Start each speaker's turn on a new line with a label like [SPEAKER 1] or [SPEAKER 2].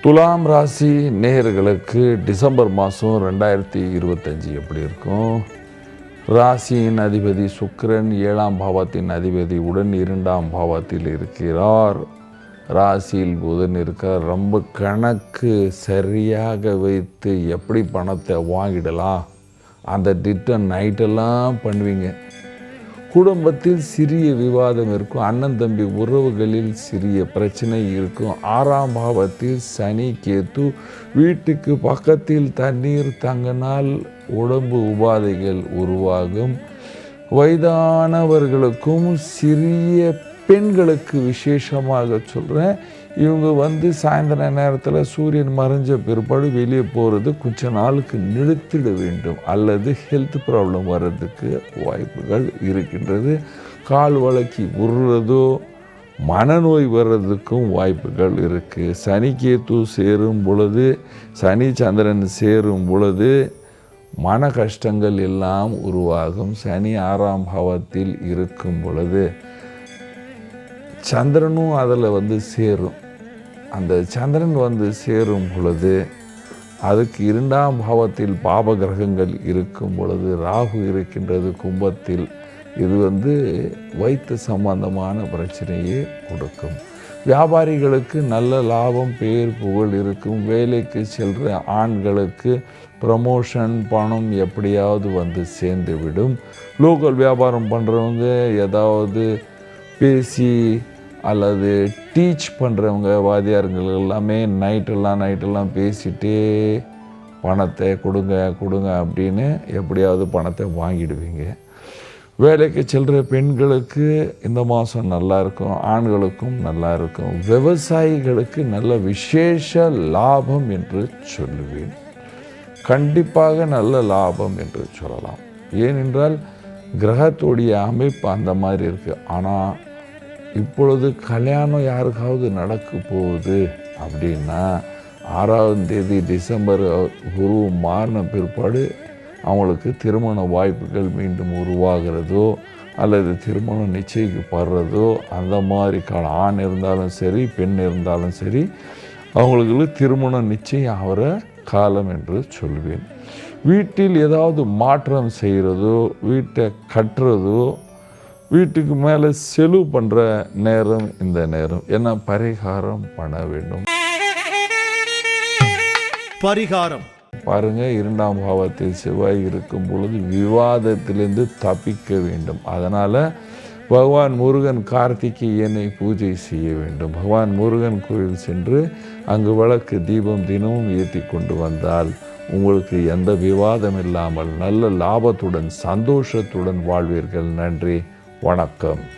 [SPEAKER 1] துலாம் ராசி நேயர்களுக்கு டிசம்பர் மாதம் 2025 எப்படி இருக்கும்? ராசியின் அதிபதி சுக்கிரன் 7ஆம் பாவத்தின் அதிபதி உடன் 2ஆம் பாவத்தில் இருக்கிறார். ராசியில் புதன் இருக்கார். ரொம்ப கணக்கு சரியாக வைத்து எப்படி பணத்தை வாங்கிடலாம் அந்த திட்டம் நைட்டெல்லாம் பண்ணுவீங்க. குடும்பத்தில் சிறிய விவாதம் இருக்கும். அண்ணன் தம்பி உறவுகளில் சிறிய பிரச்சனை இருக்கும். 6ஆம் பாவத்தில் சனி கேத்து. வீட்டுக்கு பக்கத்தில் தண்ணீர் தங்கினால் உடம்பு உபாதைகள் உருவாகும். வயதானவர்களுக்கும் சிறிய பெண்களுக்கு விசேஷமாக சொல்கிறேன், இவங்க சாயந்தர நேரத்தில் சூரியன் மறைஞ்ச பிற்பாடு வெளியே போகிறது கொஞ்ச நாளுக்கு நிறுத்திட வேண்டும், அல்லது ஹெல்த் ப்ராப்ளம் வர்றதுக்கு வாய்ப்புகள் இருக்கின்றது. கால் வழக்கி உருறதோ மனநோய் வர்றதுக்கும் வாய்ப்புகள் இருக்குது. சனி கேத்து சேரும் பொழுது, சனி சந்திரன் சேரும் பொழுது மன கஷ்டங்கள் எல்லாம் உருவாகும். சனி 6ஆம் பாவத்தில் இருக்கும் பொழுது சந்திரனும் அதில் சேரும். அந்த சந்திரன் சேரும் பொழுது அதுக்கு 2ஆம் பாவத்தில் பாப கிரகங்கள் இருக்கும் பொழுது ராகு இருக்கின்றது கும்பத்தில். இது வயிற்று சம்பந்தமான பிரச்சனையை கொடுக்கும். வியாபாரிகளுக்கு நல்ல லாபம், பேர், புகழ் இருக்கும். வேலைக்கு செல்கிற ஆண்களுக்கு ப்ரமோஷன், பணம் எப்படியாவது சேர்ந்துவிடும். லோக்கல் வியாபாரம் பண்ணுறவங்க ஏதாவது பேசி அல்லது டீச் பண்ணுறவங்க வாத்தியாருங்கள் எல்லாமே நைட்டெல்லாம் பேசிகிட்டே பணத்தை கொடுங்க அப்படின்னு எப்படியாவது பணத்தை வாங்கிடுவீங்க. வேலைக்கு செல்கிற பெண்களுக்கு இந்த மாதம் நல்லா இருக்கும். ஆண்களுக்கும் நல்லா இருக்கும். விவசாயிகளுக்கு நல்ல விசேஷ லாபம் என்று சொல்லுவேன். கண்டிப்பாக நல்ல லாபம் என்று சொல்லலாம். ஏனென்றால் கிரகத்துடைய அமைப்பு அந்த மாதிரி இருக்குது. ஆனால் இப்பொழுது கல்யாணம் யாருக்காவது நடக்க போகுது அப்படின்னா 6ஆம் தேதி டிசம்பர் குரு மாறின பிற்பாடு அவங்களுக்கு திருமண வாய்ப்புகள் மீண்டும் உருவாகிறதோ அல்லது திருமணம் நிச்சயிக்கப்படுறதோ அந்த மாதிரி காலம். ஆண் இருந்தாலும் சரி, பெண் இருந்தாலும் சரி, அவங்களுக்கு திருமணம் நிச்சயம் ஆகிற காலம் என்று சொல்வேன். வீட்டில் ஏதாவது மாற்றம் செய்கிறதோ, வீட்டை கட்டுறதோ, வீட்டுக்கு மேலே செலவு பண்ணுற நேரம் இந்த நேரம். ஏன்னா பரிகாரம் பண்ண வேண்டும்.
[SPEAKER 2] பரிகாரம்
[SPEAKER 1] பாருங்கள், 2ஆம் பாவத்தில் செவ்வாய் இருக்கும் பொழுது விவாதத்திலிருந்து தப்பிக்க வேண்டும். அதனால் பகவான் முருகன் கார்த்திகேயனை பூஜை செய்ய வேண்டும். பகவான் முருகன் கோயில் சென்று அங்கு விளக்கு தீபம் தினமும் ஏற்றி கொண்டு வந்தால் உங்களுக்கு எந்த விவாதம் இல்லாமல் நல்ல லாபத்துடன் சந்தோஷத்துடன் வாழ்வீர்கள். நன்றி, வணக்கம்.